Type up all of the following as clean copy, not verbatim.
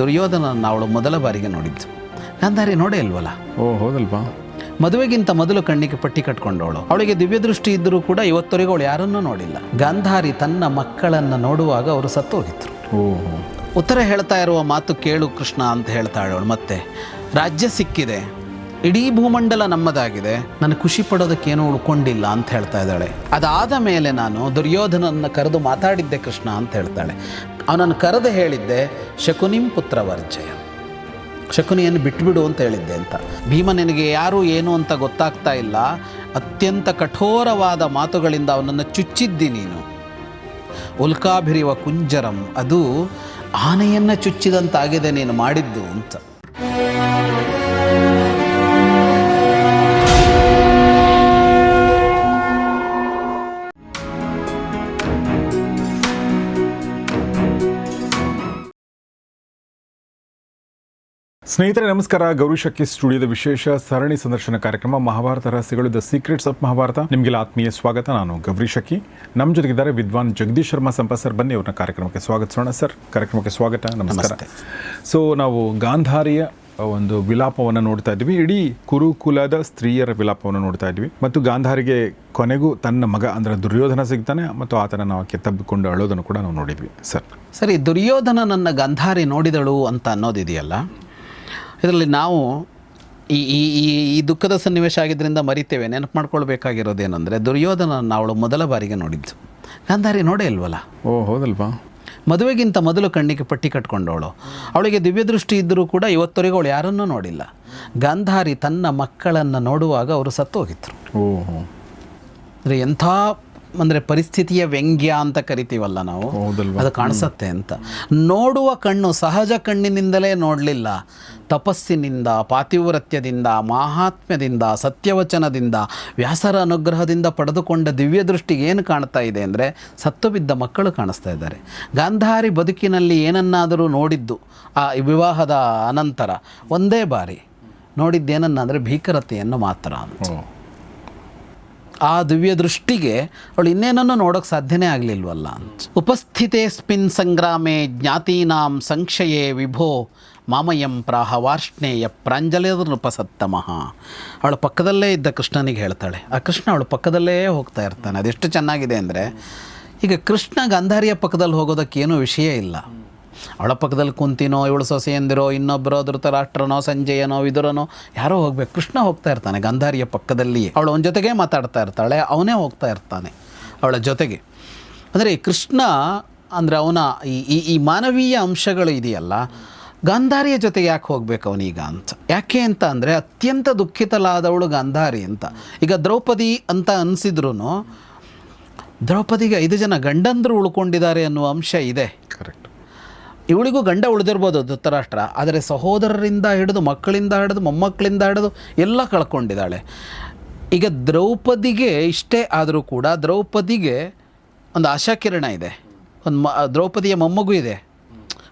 ದುರ್ಯೋಧನನ್ನು ಅವಳು ಮೊದಲ ಬಾರಿಗೆ ನೋಡಿದ್ದು. ಗಾಂಧಾರಿ ನೋಡೇ ಇಲ್ವಲ್ಲ. ಓ ಹೌದಲ್ವಾ. ಮದುವೆಗಿಂತ ಮೊದಲು ಕಣ್ಣಿಗೆ ಪಟ್ಟಿ ಕಟ್ಕೊಂಡವಳು. ಅವಳಿಗೆ ದಿವ್ಯ ದೃಷ್ಟಿ ಇದ್ದರೂ ಕೂಡ ಇವತ್ತವರೆಗೂ ಅವಳು ಯಾರನ್ನೂ ನೋಡಿಲ್ಲ. ಗಾಂಧಾರಿ ತನ್ನ ಮಕ್ಕಳನ್ನು ನೋಡುವಾಗ ಅವರು ಸತ್ತೋಗಿದ್ರು. ಓಹೋ. ಉತ್ತರ ಹೇಳ್ತಾ ಇರುವ ಮಾತು ಕೇಳು ಕೃಷ್ಣ ಅಂತ ಹೇಳ್ತಾಳೆ ಅವಳು. ಮತ್ತೆ ರಾಜ್ಯ ಸಿಕ್ಕಿದೆ, ಇಡೀ ಭೂಮಂಡಲ ನಮ್ಮದಾಗಿದೆ, ನನಗೆ ಖುಷಿ ಪಡೋದಕ್ಕೇನೂ ಉಳ್ಕೊಂಡಿಲ್ಲ ಅಂತ ಹೇಳ್ತಾ ಇದ್ದಾಳೆ. ಅದಾದ ಮೇಲೆ ನಾನು ದುರ್ಯೋಧನನ್ನು ಕರೆದು ಮಾತಾಡಿದ್ದೆ ಕೃಷ್ಣ ಅಂತ ಹೇಳ್ತಾಳೆ. ಅವನನ್ನು ಕರೆದು ಹೇಳಿದ್ದೆ ಶಕುನಿಂ ಪುತ್ರ ವರ್ಜಯ, ಶಕುನಿಯನ್ನು ಬಿಟ್ಬಿಡು ಅಂತ ಹೇಳಿದ್ದೆ ಅಂತ. ಭೀಮ ನಿನಗೆ ಯಾರು ಏನು ಅಂತ ಗೊತ್ತಾಗ್ತಾ ಇಲ್ಲ, ಅತ್ಯಂತ ಕಠೋರವಾದ ಮಾತುಗಳಿಂದ ಅವನನ್ನು ಚುಚ್ಚಿದ್ದಿ ನೀನು. ಉಲ್ಕಾಭಿರಿವ ಕುಂಜರಂ, ಅದು ಆನೆಯನ್ನು ಚುಚ್ಚಿದಂತಾಗಿದೆ ನೀನು ಮಾಡಿದ್ದು ಅಂತ. ಸ್ನೇಹಿತರೆ ನಮಸ್ಕಾರ. ಗೌರಿ ಶಕ್ಕಿ ಸ್ಟುಡಿಯೋದ ವಿಶೇಷ ಸರಣಿ ಸಂದರ್ಶನ ಕಾರ್ಯಕ್ರಮ ಮಹಾಭಾರತ ರಹಸ್ಯಗಳು, ದ ಸೀಕ್ರೆಟ್ಸ್ ಆಫ್ ಮಹಾಭಾರತ. ನಿಮಗೆಲ್ಲ ಆತ್ಮೀಯ ಸ್ವಾಗತ. ನಾನು ಗೌರಿ ಶಕ್ಕಿ. ನಮ್ಮ ಜೊತೆಗಿದ್ದಾರೆ ವಿದ್ವಾನ್ ಜಗದೀಶ್ ಶರ್ಮಾ ಸಂಪ ಸರ್. ಬನ್ನಿ ಅವ್ರನ್ನ ಕಾರ್ಯಕ್ರಮಕ್ಕೆ ಸ್ವಾಗತಿಸೋಣ. ಸರ್, ಕಾರ್ಯಕ್ರಮಕ್ಕೆ ಸ್ವಾಗತ. ನಮಸ್ಕಾರ. ಸೊ ನಾವು ಗಾಂಧಾರಿಯ ಒಂದು ವಿಲಾಪವನ್ನು ನೋಡ್ತಾ ಇದ್ವಿ. ಇಡೀ ಕುರುಕುಲದ ಸ್ತ್ರೀಯರ ವಿಲಾಪವನ್ನು ನೋಡ್ತಾ ಇದ್ವಿ. ಮತ್ತು ಗಾಂಧಾರಿಗೆ ಕೊನೆಗೂ ತನ್ನ ಮಗ ಅಂದರೆ ದುರ್ಯೋಧನ ಸಿಗ್ತಾನೆ ಮತ್ತು ಆತನ ಆಕೆ ತಬ್ಬಿಕೊಂಡು ಅಳೋದನ್ನು ಕೂಡ ನಾವು ನೋಡಿದ್ವಿ. ಸರಿ, ದುರ್ಯೋಧನನನ್ನು ಗಾಂಧಾರಿ ನೋಡಿದಳು ಅಂತ ಅನ್ನೋದಿದೆಯಲ್ಲ, ಇದರಲ್ಲಿ ನಾವು ಈ ದುಃಖದ ಸನ್ನಿವೇಶ ಆಗಿದ್ದರಿಂದ ಮರಿತೇವೆ. ನೆನಪು ಮಾಡ್ಕೊಳ್ಬೇಕಾಗಿರೋದೇನೆಂದರೆ ದುರ್ಯೋಧನನ್ನು ಅವಳು ಮೊದಲ ಬಾರಿಗೆ ನೋಡಿದ್ದು. ಗಾಂಧಾರಿ ನೋಡೇ ಇಲ್ವಲ್ಲ. ಓ ಹೌದಲ್ವಾ. ಮದುವೆಗಿಂತ ಮೊದಲು ಕಣ್ಣಿಗೆ ಪಟ್ಟಿ ಕಟ್ಕೊಂಡವಳು. ಅವಳಿಗೆ ದಿವ್ಯ ದೃಷ್ಟಿ ಇದ್ದರೂ ಕೂಡ ಇವತ್ತವರೆಗೂ ಅವಳು ಯಾರನ್ನೂ ನೋಡಿಲ್ಲ. ಗಾಂಧಾರಿ ತನ್ನ ಮಕ್ಕಳನ್ನು ನೋಡುವಾಗ ಅವರು ಸತ್ತೋಗಿದ್ರು. ಓಹೋ. ಅಂದರೆ ಎಂಥ ಅಂದರೆ ಪರಿಸ್ಥಿತಿಯ ವ್ಯಂಗ್ಯ ಅಂತ ಕರಿತೀವಲ್ಲ ನಾವು, ಅದು ಕಾಣಿಸತ್ತೆ ಅಂತ. ನೋಡುವ ಕಣ್ಣು ಸಹಜ ಕಣ್ಣಿನಿಂದಲೇ ನೋಡಲಿಲ್ಲ, ತಪಸ್ಸಿನಿಂದ, ಪಾತಿವ್ರತ್ಯದಿಂದ, ಮಾಹಾತ್ಮ್ಯದಿಂದ, ಸತ್ಯವಚನದಿಂದ, ವ್ಯಾಸರ ಅನುಗ್ರಹದಿಂದ ಪಡೆದುಕೊಂಡ ದಿವ್ಯ ದೃಷ್ಟಿಗೆ ಏನು ಕಾಣ್ತಾ ಇದೆ ಅಂದರೆ ಸತ್ತು ಬಿದ್ದ ಮಕ್ಕಳು ಕಾಣಿಸ್ತಾ ಇದ್ದಾರೆ. ಗಾಂಧಾರಿ ಬದುಕಿನಲ್ಲಿ ಏನನ್ನಾದರೂ ನೋಡಿದ್ದು ಆ ವಿವಾಹದ ಅನಂತರ ಒಂದೇ ಬಾರಿ ನೋಡಿದ್ದೇನನ್ನಂದರೆ ಭೀಕರತೆಯನ್ನು ಮಾತ್ರ ಅಂತ. ಆ ದಿವ್ಯ ದೃಷ್ಟಿಗೆ ಅವಳು ಇನ್ನೇನನ್ನು ನೋಡೋಕ್ಕೆ ಸಾಧ್ಯನೇ ಆಗಲಿಲ್ವಲ್ಲ ಅಂತ. ಉಪಸ್ಥಿತೇಸ್ಮಿನ್ ಸಂಗ್ರಾಮೆ ಜ್ಞಾತೀನಾಂ ಸಂಕ್ಷಯೇ ವಿಭೋ ಮಾಮಯಂ ಪ್ರಾಹವಾರ್ಷ್ಣೇಯ ಪ್ರಾಂಜಲಿರ್ನೃಪಸತ್ತಮಃ. ಅವಳ ಪಕ್ಕದಲ್ಲೇ ಇದ್ದ ಕೃಷ್ಣನಿಗೆ ಹೇಳ್ತಾಳೆ. ಆ ಕೃಷ್ಣ ಅವಳ ಪಕ್ಕದಲ್ಲೇ ಹೋಗ್ತಾ ಇರ್ತಾನೆ. ಅದೆಷ್ಟು ಚೆನ್ನಾಗಿದೆ ಅಂದರೆ, ಈಗ ಕೃಷ್ಣ ಗಾಂಧಾರಿಯ ಪಕ್ಕದಲ್ಲಿ ಹೋಗೋದಕ್ಕೇನೂ ವಿಷಯ ಇಲ್ಲ. ಅವಳ ಪಕ್ಕದಲ್ಲಿ ಕುಂತಿನೋ, ಇವಳು ಸೊಸೆಯಂದಿರೋ, ಇನ್ನೊಬ್ಬರೋ ಧೃತರಾಷ್ಟ್ರನೋ, ಸಂಜಯನೋ, ವಿದುರನೋ ಯಾರೋ ಹೋಗ್ಬೇಕು. ಕೃಷ್ಣ ಹೋಗ್ತಾ ಇರ್ತಾನೆ ಗಾಂಧಾರಿಯ ಪಕ್ಕದಲ್ಲಿಯೇ. ಅವಳು ಅವನ ಜೊತೆಗೇ ಮಾತಾಡ್ತಾ ಇರ್ತಾಳೆ, ಅವನೇ ಹೋಗ್ತಾ ಇರ್ತಾನೆ ಅವಳ ಜೊತೆಗೆ. ಅಂದರೆ ಕೃಷ್ಣ ಅಂದರೆ ಅವನ ಈ ಮಾನವೀಯ ಅಂಶಗಳು ಇದೆಯಲ್ಲ, ಗಾಂಧಾರಿಯ ಜೊತೆಗೆ ಯಾಕೆ ಹೋಗ್ಬೇಕು ಅವನೀಗ ಅಂತ. ಯಾಕೆ ಅಂತ ಅಂದರೆ ಅತ್ಯಂತ ದುಃಖಿತಲಾದವಳು ಗಾಂಧಾರಿ ಅಂತ. ಈಗ ದ್ರೌಪದಿ ಅಂತ ಅನಿಸಿದ್ರು ದ್ರೌಪದಿಗೆ 5 ಜನ ಗಂಡಂದರು ಉಳ್ಕೊಂಡಿದ್ದಾರೆ ಅನ್ನುವ ಅಂಶ ಇದೆ. ಕರೆಕ್ಟ್. ಇವಳಿಗೂ ಗಂಡ ಉಳಿದಿರ್ಬೋದು ಧೃತರಾಷ್ಟ್ರ, ಆದರೆ ಸಹೋದರರಿಂದ ಹಿಡಿದು, ಮಕ್ಕಳಿಂದ ಹಿಡಿದು, ಮೊಮ್ಮಕ್ಕಳಿಂದ ಹಿಡಿದು ಎಲ್ಲ ಕಳ್ಕೊಂಡಿದ್ದಾಳೆ. ಈಗ ದ್ರೌಪದಿಗೆ ಇಷ್ಟೇ ಆದರೂ ಕೂಡ ದ್ರೌಪದಿಗೆ ಒಂದು ಆಶಾಕಿರಣ ಇದೆ. ದ್ರೌಪದಿಯ ಮೊಮ್ಮಗು ಇದೆ,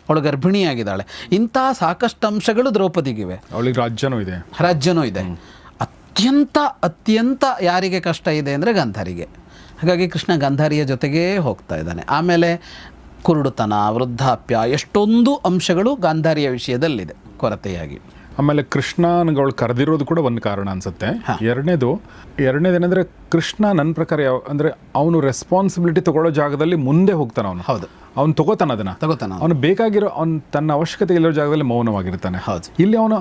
ಅವಳು ಗರ್ಭಿಣಿಯಾಗಿದ್ದಾಳೆ. ಇಂಥ ಸಾಕಷ್ಟು ಅಂಶಗಳು ದ್ರೌಪದಿಗಿವೆ. ಅವಳಿಗೆ ರಾಜ್ಯನೂ ಇದೆ. ಅತ್ಯಂತ ಯಾರಿಗೆ ಕಷ್ಟ ಇದೆ ಅಂದರೆ ಗಾಂಧಾರಿಗೆ. ಹಾಗಾಗಿ ಕೃಷ್ಣ ಗಾಂಧಾರಿಯ ಜೊತೆಗೇ ಹೋಗ್ತಾ ಇದ್ದಾನೆ. ಆಮೇಲೆ ಕುರುಡುತನ, ವೃದ್ಧಾಪ್ಯ, ಎಷ್ಟೊಂದು ಅಂಶಗಳು ಗಾಂಧಾರಿಯ ವಿಷಯದಲ್ಲಿದೆ ಕೊರತೆಯಾಗಿ. ಆಮೇಲೆ ಕೃಷ್ಣನಗಳು ಕರೆದಿರೋದು ಕೂಡ ಒಂದು ಕಾರಣ ಅನ್ಸುತ್ತೆ. ಎರಡನೇದೇನೆಂದರೆ ಕೃಷ್ಣ ನನ್ನ ಪ್ರಕಾರ ಅಂದರೆ ಅವನು ರೆಸ್ಪಾನ್ಸಿಬಿಲಿಟಿ ತಗೊಳ್ಳೋ ಜಾಗದಲ್ಲಿ ಮುಂದೆ ಹೋಗ್ತಾನೆ. ಅವನು ಹೌದು, ಅವ್ನು ತಗೋತಾನೆ. ಅವನು ಬೇಕಾಗಿರೋ ತನ್ನ ಅವಶ್ಯಕತೆ ಇರೋ ಜಾಗದಲ್ಲಿ ಮೌನವಾಗಿರ್ತಾನೆ. ಹೌದು. ಇಲ್ಲಿ ಅವನು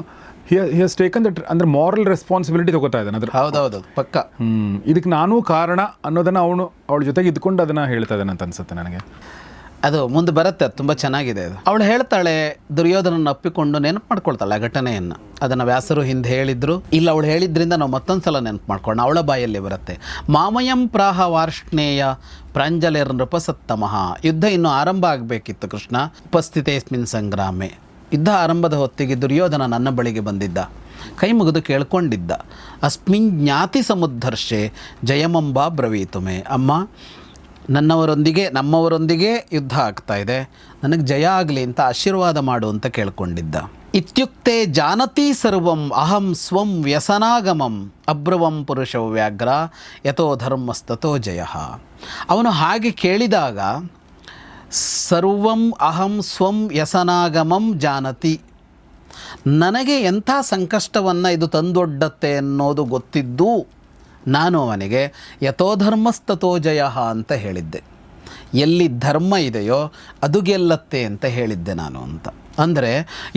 ಹಿ ಹ್ಯಾಸ್ ಟೇಕನ್ ದಟ್ ಅಂದರೆ ಮಾರಲ್ ರೆಸ್ಪಾನ್ಸಿಬಿಲಿಟಿ ತಗೋತಾ ಇದ್ದಾನೆ. ಅದ್ರ ಹೌದೌದು ಪಕ್ಕ. ಇದಕ್ಕೆ ನಾನೂ ಕಾರಣ ಅನ್ನೋದನ್ನು ಅವಳ ಜೊತೆಗೆ ಇದ್ಕೊಂಡು ಅದನ್ನು ಹೇಳ್ತಾ ಇದ್ದಾನೆ ಅಂತ ಅನ್ಸುತ್ತೆ ನನಗೆ. ಅದು ಮುಂದೆ ಬರುತ್ತೆ, ಅದು ತುಂಬ ಚೆನ್ನಾಗಿದೆ ಅದು. ಅವಳು ಹೇಳ್ತಾಳೆ, ದುರ್ಯೋಧನನ್ನು ಅಪ್ಪಿಕೊಂಡು ನೆನಪು ಮಾಡ್ಕೊಳ್ತಾಳೆ ಆ ಘಟನೆಯನ್ನು. ಅದನ್ನು ವ್ಯಾಸರು ಹಿಂದೆ ಹೇಳಿದ್ರು, ಇಲ್ಲ ಅವಳು ಹೇಳಿದ್ರಿಂದ ನಾವು ಮತ್ತೊಂದು ಸಲ ನೆನಪು ಮಾಡ್ಕೊಂಡು ಅವಳ ಬಾಯಲ್ಲಿ ಬರುತ್ತೆ. ಮಾಮಯಂ ಪ್ರಾಹ ವಾರ್ಷ್ಣೇಯ ಪ್ರಾಂಜಲಿರ್ ನೃಪಸತ್ತಮಃ. ಯುದ್ಧ ಇನ್ನೂ ಆರಂಭ ಆಗಬೇಕಿತ್ತು. ಕೃಷ್ಣ ಉಪಸ್ಥಿತೇಸ್ಮಿನ್ ಸಂಗ್ರಾಮೆ. ಯುದ್ಧ ಆರಂಭದ ಹೊತ್ತಿಗೆ ದುರ್ಯೋಧನ ನನ್ನ ಬಳಿಗೆ ಬಂದಿದ್ದ, ಕೈ ಮುಗಿದು ಕೇಳ್ಕೊಂಡಿದ್ದ. ಅಸ್ಮಿನ್ ಜ್ಞಾತಿ ಸಮುದ್ಧರ್ಷೆ ಜಯಮಂಬಾ ಬ್ರವೀತುಮೆ. ಅಮ್ಮ, ನಮ್ಮವರೊಂದಿಗೆ ಯುದ್ಧ ಆಗ್ತಾ ಇದೆ, ನನಗೆ ಜಯ ಆಗಲಿ ಅಂತ ಆಶೀರ್ವಾದ ಮಾಡು ಅಂತ ಕೇಳ್ಕೊಂಡಿದ್ದ. ಇತ್ಯುಕ್ತೆ ಜಾನತಿ ಸರ್ವಂ ಅಹಂ ಸ್ವಂ ವ್ಯಸನಾಗಮಂ ಅಬ್ರವಂ ಪುರುಷ ವ್ಯಾಘ್ರ ಯಥೋ ಧರ್ಮಸ್ತಥೋ ಜಯ. ಅವನು ಹಾಗೆ ಕೇಳಿದಾಗ ಸರ್ವಂ ಅಹಂ ಸ್ವಂ ವ್ಯಸನಾಗಮಂ ಜಾನತಿ. ನನಗೆ ಎಂಥ ಸಂಕಷ್ಟವನ್ನು ಇದು ತಂದೊಡ್ಡತ್ತೆ ಅನ್ನೋದು ಗೊತ್ತಿದ್ದು ನಾನು ಅವನಿಗೆ ಯಥೋಧರ್ಮಸ್ತಥೋ ಜಯಃ ಅಂತ ಹೇಳಿದ್ದೆ. ಎಲ್ಲಿ ಧರ್ಮ ಇದೆಯೋ ಅದು ಗೆಲ್ಲತ್ತೆ ಅಂತ ಹೇಳಿದ್ದೆ ನಾನು ಅಂತ. ಅಂದರೆ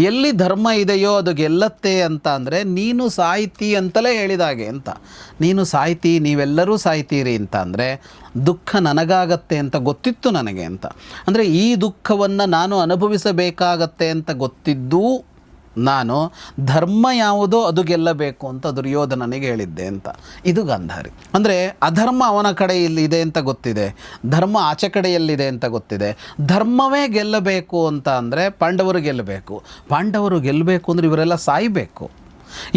ಎಲ್ಲಿ ಧರ್ಮ ಇದೆಯೋ ಅದು ಗೆಲ್ಲತ್ತೆ ಅಂತ ಅಂದರೆ ನೀನು ಸಾಯ್ತಿ ಅಂತಲೇ ಹೇಳಿದಾಗೆ ಅಂತ. ನೀನು ಸಾಯ್ತಿ, ನೀವೆಲ್ಲರೂ ಸಾಯ್ತೀರಿ ಅಂತ ಅಂದರೆ ದುಃಖ ನನಗಾಗತ್ತೆ ಅಂತ ಗೊತ್ತಿತ್ತು ನನಗೆ ಅಂತ. ಅಂದರೆ ಈ ದುಃಖವನ್ನು ನಾನು ಅನುಭವಿಸಬೇಕಾಗತ್ತೆ ಅಂತ ಗೊತ್ತಿದ್ದೂ ನಾನು ಧರ್ಮ ಯಾವುದೋ ಅದು ಗೆಲ್ಲಬೇಕು ಅಂತ ದುರ್ಯೋಧನನಿಗೆ ಹೇಳಿದ್ದೆ ಅಂತ. ಇದು ಗಾಂಧಾರಿ. ಅಂದರೆ ಅಧರ್ಮ ಅವನ ಕಡೆಯಲ್ಲಿದೆ ಅಂತ ಗೊತ್ತಿದೆ, ಧರ್ಮ ಆಚೆ ಕಡೆಯಲ್ಲಿದೆ ಅಂತ ಗೊತ್ತಿದೆ. ಧರ್ಮವೇ ಗೆಲ್ಲಬೇಕು ಅಂತ ಅಂದರೆ ಪಾಂಡವರು ಗೆಲ್ಲಬೇಕು. ಪಾಂಡವರು ಗೆಲ್ಲಬೇಕು ಅಂದರೆ ಇವರೆಲ್ಲ ಸಾಯಬೇಕು.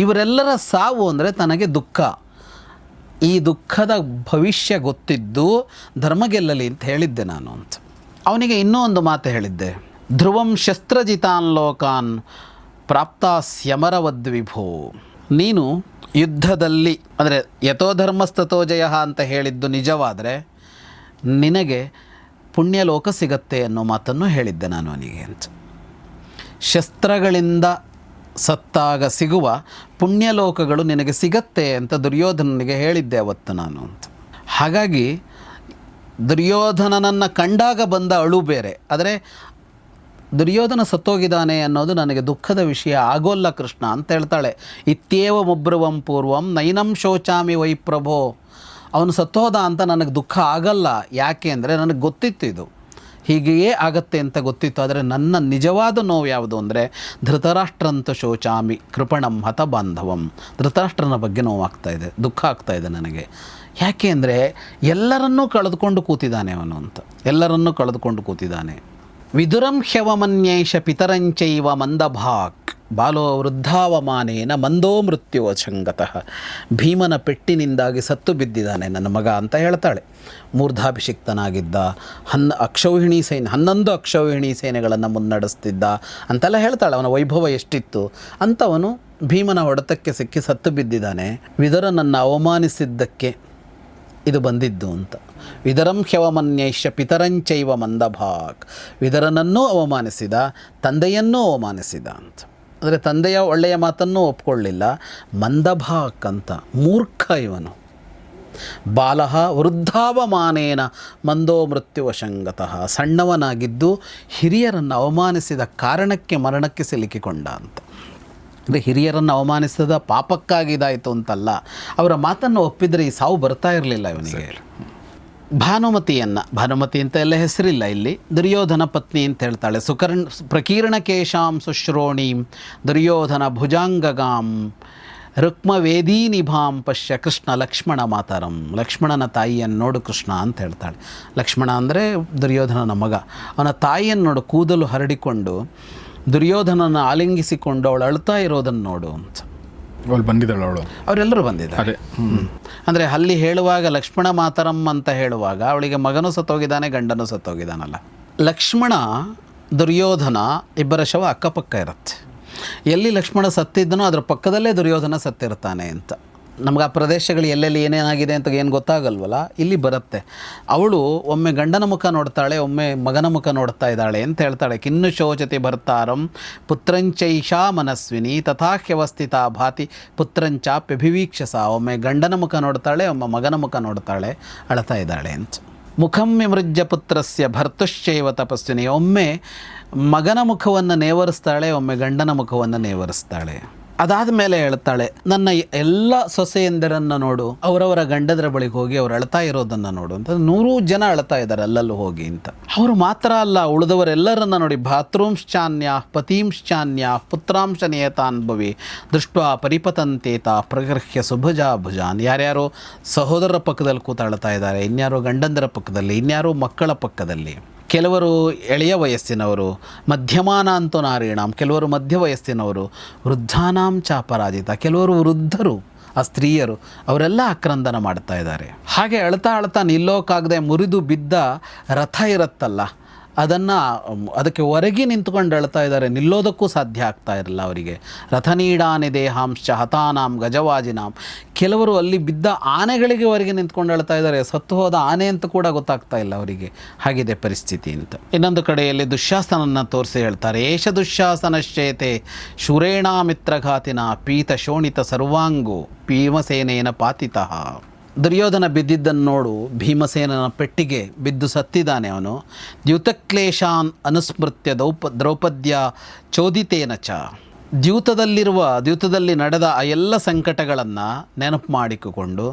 ಇವರೆಲ್ಲರ ಸಾವು ಅಂದರೆ ತನಗೆ ದುಃಖ. ಈ ದುಃಖದ ಭವಿಷ್ಯ ಗೊತ್ತಿದ್ದು ಧರ್ಮ ಗೆಲ್ಲಲಿ ಅಂತ ಹೇಳಿದ್ದೆ ನಾನು ಅಂತ. ಅವನಿಗೆ ಇನ್ನೂ ಒಂದು ಮಾತು ಹೇಳಿದ್ದೆ, ಧ್ರುವಂ ಶಸ್ತ್ರಜಿತಾನ್ ಲೋಕಾನ್ ಪ್ರಾಪ್ತಾಸ್ಯಮರವದ್ವಿಭೋ. ನೀನು ಯುದ್ಧದಲ್ಲಿ ಅಂದರೆ ಯಥೋಧರ್ಮಸ್ತಥೋ ಜಯ ಅಂತ ಹೇಳಿದ್ದು ನಿಜವಾದರೆ ನಿನಗೆ ಪುಣ್ಯಲೋಕ ಸಿಗತ್ತೆ ಅನ್ನೋ ಮಾತನ್ನು ಹೇಳಿದ್ದೆ ನಾನು ಅವನಿಗೆ ಅಂತ. ಶಸ್ತ್ರಗಳಿಂದ ಸತ್ತಾಗ ಸಿಗುವ ಪುಣ್ಯಲೋಕಗಳು ನಿನಗೆ ಸಿಗತ್ತೆ ಅಂತ ದುರ್ಯೋಧನನಿಗೆ ಹೇಳಿದ್ದೆ ಅವತ್ತು ನಾನು ಅಂತ. ಹಾಗಾಗಿ ದುರ್ಯೋಧನನನ್ನು ಕಂಡಾಗ ಬಂದ ಅಳು ಬೇರೆ, ಆದರೆ ದುರ್ಯೋಧನ ಸತ್ತೋಗಿದ್ದಾನೆ ಅನ್ನೋದು ನನಗೆ ದುಃಖದ ವಿಷಯ ಆಗೋಲ್ಲ ಕೃಷ್ಣ ಅಂತ ಹೇಳ್ತಾಳೆ. ಇತ್ಯೇವ ಮುಬ್ರುವಂ ಪೂರ್ವಂ ನೈನಂ ಶೋಚಾಮಿ ವೈ ಪ್ರಭೋ. ಅವನು ಸತ್ತೋದ ಅಂತ ನನಗೆ ದುಃಖ ಆಗಲ್ಲ. ಯಾಕೆ ಅಂದರೆ ನನಗೆ ಗೊತ್ತಿತ್ತು ಇದು ಹೀಗೆಯೇ ಆಗತ್ತೆ ಅಂತ ಗೊತ್ತಿತ್ತು. ಆದರೆ ನನ್ನ ನಿಜವಾದ ನೋವು ಯಾವುದು ಅಂದರೆ ಧೃತರಾಷ್ಟ್ರಂತ ಶೋಚಾಮಿ ಕೃಪಣಂ ಹತ ಬಾಂಧವಂ. ಧೃತರಾಷ್ಟ್ರನ ಬಗ್ಗೆ ನೋವಾಗ್ತಾಯಿದೆ, ದುಃಖ ಆಗ್ತಾಯಿದೆ ನನಗೆ. ಯಾಕೆ ಅಂದರೆ ಎಲ್ಲರನ್ನೂ ಕಳೆದುಕೊಂಡು ಕೂತಿದ್ದಾನೆ ಅವನು ಅಂತ. ಎಲ್ಲರನ್ನೂ ಕಳೆದುಕೊಂಡು ಕೂತಿದ್ದಾನೆ. ವಿದುರಂ ಹ್ಯವಮನ್ಯೈಷ ಪಿತರಂಚೈವ ಮಂದಭಾಕ್ ಬಾಲೋ ವೃದ್ಧಾವಮಾನೇನ ಮಂದೋ ಮೃತ್ಯುವಶಂಗತಃ. ಭೀಮನ ಪೆಟ್ಟಿನಿಂದಾಗಿ ಸತ್ತು ಬಿದ್ದಿದ್ದಾನೆ ನನ್ನ ಮಗ ಅಂತ ಹೇಳ್ತಾಳೆ. ಮೂರ್ಧಾಭಿಷಿಕ್ತನಾಗಿದ್ದ, 11 ಅಕ್ಷೌಹಿಣಿ ಸೇನೆಗಳನ್ನು ಮುನ್ನಡೆಸ್ತಿದ್ದ ಅಂತೆಲ್ಲ ಹೇಳ್ತಾಳೆ. ಅವನ ವೈಭವ ಎಷ್ಟಿತ್ತು ಅಂಥವನು ಭೀಮನ ಹೊಡೆತಕ್ಕೆ ಸಿಕ್ಕಿ ಸತ್ತು ಬಿದ್ದಿದ್ದಾನೆ. ವಿದುರನನ್ನು ಅವಮಾನಿಸಿದ್ದಕ್ಕೆ ಇದು ಬಂದಿದ್ದು ಅಂತ. ವಿದರಂ ಹ್ಯವಮನ್ಯೈಷ್ಯ ಪಿತರಂಚೈವ ಮಂದಭಾಕ್. ವಿದರನನ್ನೂ ಅವಮಾನಿಸಿದ, ತಂದೆಯನ್ನೂ ಅವಮಾನಿಸಿದ ಅಂತ. ಅಂದರೆ ತಂದೆಯ ಒಳ್ಳೆಯ ಮಾತನ್ನೂ ಒಪ್ಕೊಳ್ಳಿಲ್ಲ. ಮಂದಭಾಕ್ ಅಂತ ಮೂರ್ಖ ಇವನು. ಬಾಲಃ ವೃದ್ಧಾವಮಾನೇನ ಮಂದೋ ಮೃತ್ಯುವಶಂಗತಃ. ಸಣ್ಣವನಾಗಿದ್ದು ಹಿರಿಯರನ್ನು ಅವಮಾನಿಸಿದ ಕಾರಣಕ್ಕೆ ಮರಣಕ್ಕೆ ಸಿಲುಕಿಕೊಂಡ ಅಂತ. ಅಂದರೆ ಹಿರಿಯರನ್ನು ಅವಮಾನಿಸಿದ ಪಾಪಕ್ಕಾಗಿದಾಯಿತು ಅಂತಲ್ಲ, ಅವರ ಮಾತನ್ನು ಒಪ್ಪಿದರೆ ಈ ಸಾವು ಬರ್ತಾ ಇರಲಿಲ್ಲ ಇವನಿಗೆ. ಭಾನುಮತಿ ಅಂತ ಎಲ್ಲ ಹೆಸರಿಲ್ಲ ಇಲ್ಲಿ. ದುರ್ಯೋಧನ ಪತ್ನಿ ಅಂತ ಹೇಳ್ತಾಳೆ. ಪ್ರಕೀರ್ಣಕೇಶಾಂ ಸುಶ್ರೋಣೀಂ ದುರ್ಯೋಧನ ಭುಜಾಂಗಗಾಂ ರುಕ್ಮವೇದೀನಿಭಾಂ ಪಶ್ಯ ಕೃಷ್ಣ ಲಕ್ಷ್ಮಣ ಮಾತರಂ. ಲಕ್ಷ್ಮಣನ ತಾಯಿಯನ್ನು ನೋಡು ಕೃಷ್ಣ ಅಂತ ಹೇಳ್ತಾಳೆ. ಲಕ್ಷ್ಮಣ ಅಂದರೆ ದುರ್ಯೋಧನನ ಮಗ. ಅವನ ತಾಯಿಯನ್ನು ನೋಡು, ಕೂದಲು ಹರಡಿಕೊಂಡು ದುರ್ಯೋಧನನ ಆಲಿಂಗಿಸಿಕೊಂಡು ಅವಳು ಅಳ್ತಾ ಇರೋದನ್ನು ನೋಡು ಅಂತ. ಅವಳು ಬಂದಿದ್ದಾಳು, ಅವರೆಲ್ಲರೂ ಬಂದಿದ್ದಾರೆ. ಅಂದರೆ ಅಲ್ಲಿ ಹೇಳುವಾಗ ಲಕ್ಷ್ಮಣ ಮಾತರಂ ಅಂತ ಹೇಳುವಾಗ ಅವಳಿಗೆ ಮಗನೂ ಸತ್ತೋಗಿದ್ದಾನೆ, ಗಂಡನೂ ಸತ್ತೋಗಿದ್ದಾನಲ್ಲ. ಲಕ್ಷ್ಮಣ ದುರ್ಯೋಧನ ಇಬ್ಬರ ಶವ ಅಕ್ಕಪಕ್ಕ ಇರುತ್ತೆ. ಎಲ್ಲಿ ಲಕ್ಷ್ಮಣ ಸತ್ತಿದ್ದನೋ ಅದರ ಪಕ್ಕದಲ್ಲೇ ದುರ್ಯೋಧನ ಸತ್ತಿರ್ತಾನೆ ಅಂತ. ನಮ್ಗೆ ಆ ಪ್ರದೇಶಗಳು ಎಲ್ಲೆಲ್ಲಿ ಏನೇನಾಗಿದೆ ಅಂತ ಏನು ಗೊತ್ತಾಗಲ್ವಲ್ಲ, ಇಲ್ಲಿ ಬರುತ್ತೆ. ಅವಳು ಒಮ್ಮೆ ಗಂಡನ ಮುಖ ನೋಡ್ತಾಳೆ, ಒಮ್ಮೆ ಮಗನ ಮುಖ ನೋಡ್ತಾ ಇದ್ದಾಳೆ ಅಂತ ಹೇಳ್ತಾಳೆ. ಕಿನ್ನು ಶೋಚತಿ ಭರ್ತಾರಂ ಪುತ್ರಂಚೈಷಾ ಮನಸ್ವಿನಿ ತಥಾಹ್ಯವಸ್ಥಿತ ಭಾತಿ ಪುತ್ರಂಚಾಪ್ಯಭಿವೀಕ್ಷಸ. ಒಮ್ಮೆ ಗಂಡನ ಮುಖ ನೋಡ್ತಾಳೆ, ಒಮ್ಮೆ ಮಗನ ಮುಖ ನೋಡ್ತಾಳೆ, ಅಳ್ತಾ ಇದ್ದಾಳೆ ಅಂತ. ಮುಖಂ ವಿಮೃಜ್ಯ ಪುತ್ರಸ್ಯ ಭರ್ತುಶ್ಚೈವ ತಪಸ್ವಿನಿ. ಒಮ್ಮೆ ಮಗನ ಮುಖವನ್ನು ನೇವರಿಸ್ತಾಳೆ, ಒಮ್ಮೆ ಗಂಡನ ಮುಖವನ್ನು ನೇವರಿಸ್ತಾಳೆ. ಅದಾದ ಮೇಲೆ ಹೇಳ್ತಾಳೆ, ನನ್ನ ಎಲ್ಲ ಸೊಸೆಯಂದಿರನ್ನು ನೋಡು, ಅವರವರ ಗಂಡದರ ಬಳಿಗೆ ಹೋಗಿ ಅವ್ರು ಅಳ್ತಾ ಇರೋದನ್ನು ನೋಡು ಅಂತ. 100 ಜನ ಅಳ್ತಾ ಇದ್ದಾರೆ ಅಲ್ಲಲ್ಲೂ ಹೋಗಿ ಅಂತ. ಅವರು ಮಾತ್ರ ಅಲ್ಲ, ಉಳಿದವರೆಲ್ಲರನ್ನ ನೋಡಿ. ಭಾತೃಂಶ್ಚಾನ್ಯ ಪತೀಂಶ್ಚಾನ್ಯ ಪುತ್ರಾಂಶ ನಿಯತಾನ್ಭವಿ ದೃಷ್ಟ ಪರಿಪತಂತೇತ ಪ್ರಗೃಹ್ಯ ಸುಭುಜಾ ಭುಜಾನ್. ಯಾರ್ಯಾರೋ ಸಹೋದರರ ಪಕ್ಕದಲ್ಲಿ ಕೂತ ಅಳ್ತಾ ಇದ್ದಾರೆ, ಇನ್ಯಾರೋ ಗಂಡಂದರ ಪಕ್ಕದಲ್ಲಿ, ಇನ್ಯಾರೋ ಮಕ್ಕಳ ಪಕ್ಕದಲ್ಲಿ. ಕೆಲವರು ಎಳೆಯ ವಯಸ್ಸಿನವರು, ಮಧ್ಯಮಾನಾಂತೋ ನಾರೀಣಾಂ, ಕೆಲವರು ಮಧ್ಯ ವಯಸ್ಸಿನವರು, ವೃದ್ಧಾನಾಂ ಚಾಪರಾಜಿತ, ಕೆಲವರು ವೃದ್ಧರು, ಆ ಸ್ತ್ರೀಯರು, ಅವರೆಲ್ಲ ಆಕ್ರಂದನ ಮಾಡ್ತಾ ಇದ್ದಾರೆ. ಹಾಗೆ ಅಳ್ತಾ ಅಳ್ತಾ ನಿಲ್ಲೋಕ್ಕಾಗದೆ ಮುರಿದು ಬಿದ್ದ ರಥ ಇರುತ್ತಲ್ಲ, ಅದಕ್ಕೆ ಹೊರಗೆ ನಿಂತ್ಕೊಂಡು ಅಳ್ತಾ ಇದ್ದಾರೆ. ನಿಲ್ಲೋದಕ್ಕೂ ಸಾಧ್ಯ ಆಗ್ತಾ ಇರಲಿಲ್ಲ ಅವರಿಗೆ. ರಥನೀಡಾನಿ ದೇಹಾಂಶ ಹತಾನಾಂ ಗಜವಾಜಿನಾಂ. ಕೆಲವರು ಅಲ್ಲಿ ಬಿದ್ದ ಆನೆಗಳಿಗೆ ಹೊರಗೆ ನಿಂತ್ಕೊಂಡು ಅಳ್ತಾ ಇದ್ದಾರೆ. ಸತ್ತು ಹೋದ ಆನೆ ಅಂತ ಕೂಡ ಗೊತ್ತಾಗ್ತಾ ಇಲ್ಲ ಅವರಿಗೆ, ಹಾಗಿದೆ ಪರಿಸ್ಥಿತಿ ಅಂತ. ಇನ್ನೊಂದು ಕಡೆಯಲ್ಲಿ ದುಶ್ಯಾಸನನ್ನು ತೋರಿಸಿ ಹೇಳ್ತಾರೆ, ಏಷ ದುಶ್ಯಾಸನಶ್ಚೇತೆ ಶೂರೇಣ ಮಿತ್ರಘಾತಿನ ಪೀತ ಶೋಣಿತ ಸರ್ವಾಂಗೋ ಭೀಮಸೇನೇನ ಪಾತಿತಃ. ದುರ್ಯೋಧನ ಬಿದ್ದಿದ್ದನ್ನು ನೋಡು, ಭೀಮಸೇನನ ಪೆಟ್ಟಿಗೆ ಬಿದ್ದು ಸತ್ತಿದ್ದಾನೆ ಅವನು. ದ್ಯೂತಕ್ಲೇಶಾನ್ ಅನುಸ್ಮೃತ್ಯ ದ್ರೌಪದ್ಯ ಚೋದಿತೇನ ಚ. ದ್ಯೂತದಲ್ಲಿ ನಡೆದ ಆ ಎಲ್ಲ ಸಂಕಟಗಳನ್ನು ನೆನಪು ಮಾಡಿಕೊಂಡು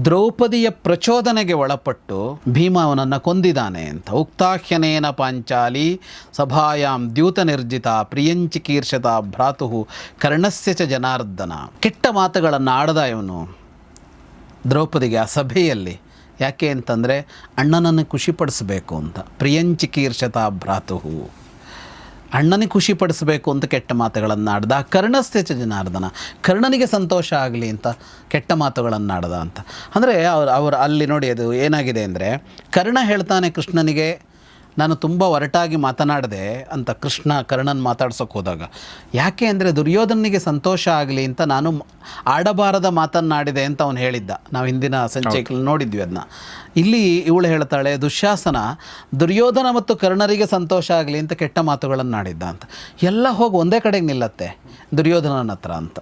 ದ್ರೌಪದಿಯ ಪ್ರಚೋದನೆಗೆ ಒಳಪಟ್ಟು ಭೀಮ ಅವನನ್ನು ಕೊಂದಿದ್ದಾನೆ ಅಂತ. ಉಕ್ತಾಹ್ಯನೇನ ಪಾಂಚಾಲಿ ಸಭಾಯಾಂ ದ್ಯೂತ ನಿರ್ಜಿತ ಪ್ರಿಯಂಚಿಕೀರ್ಷತ ಭ್ರಾತು ಕರ್ಣಸ್ಯ ಚ ಜನಾರ್ದನ. ಕೆಟ್ಟ ಮಾತುಗಳನ್ನು ಆಡದ ಇವನು ದ್ರೌಪದಿಗೆ ಆ ಸಭೆಯಲ್ಲಿ. ಯಾಕೆ ಅಂತಂದರೆ ಅಣ್ಣನನ್ನು ಖುಷಿಪಡಿಸಬೇಕು ಅಂತ. ಪ್ರಿಯಂಚಿಕೀರ್ಷತ ಭ್ರಾತು, ಅಣ್ಣನಿಗೆ ಖುಷಿಪಡಿಸಬೇಕು ಅಂತ ಕೆಟ್ಟ ಮಾತುಗಳನ್ನು ಆಡ್ದ. ಕರ್ಣಸ್ಯ ಚ ಜನಾರ್ದನ, ಕರ್ಣನಿಗೆ ಸಂತೋಷ ಆಗಲಿ ಅಂತ ಕೆಟ್ಟ ಮಾತುಗಳನ್ನು ಆಡ್ದ ಅಂತ. ಅಂದರೆ ಅವರು ಅಲ್ಲಿ ನೋಡಿ, ಅದು ಏನಾಗಿದೆ ಅಂದರೆ, ಕರ್ಣ ಹೇಳ್ತಾನೆ ಕೃಷ್ಣನಿಗೆ, ನಾನು ತುಂಬ ಒರಟಾಗಿ ಮಾತನಾಡಿದೆ ಅಂತ ಕರ್ಣನ್ ಮಾತಾಡ್ಸೋಕೆ ಹೋದಾಗ. ಯಾಕೆ ಅಂದರೆ ದುರ್ಯೋಧನಿಗೆ ಸಂತೋಷ ಆಗಲಿ ಅಂತ ನಾನು ಆಡಬಾರದ ಮಾತನ್ನಾಡಿದೆ ಅಂತ ಅವನು ಹೇಳಿದ್ದ. ನಾವು ಹಿಂದಿನ ಸಂಚಿಕೆಯಲ್ಲಿ ನೋಡಿದ್ವಿ ಅದನ್ನ. ಇಲ್ಲಿ ಇವಳು ಹೇಳ್ತಾಳೆ, ದುಶ್ಯಾಸನ ದುರ್ಯೋಧನ ಮತ್ತು ಕರ್ಣರಿಗೆ ಸಂತೋಷ ಆಗಲಿ ಅಂತ ಕೆಟ್ಟ ಮಾತುಗಳನ್ನು ಆಡಿದ್ದ ಅಂತ. ಎಲ್ಲ ಹೋಗಿ ಒಂದೇ ಕಡೆಗೆ ನಿಲ್ಲತ್ತೆ ದುರ್ಯೋಧನನ ಹತ್ರ ಅಂತ.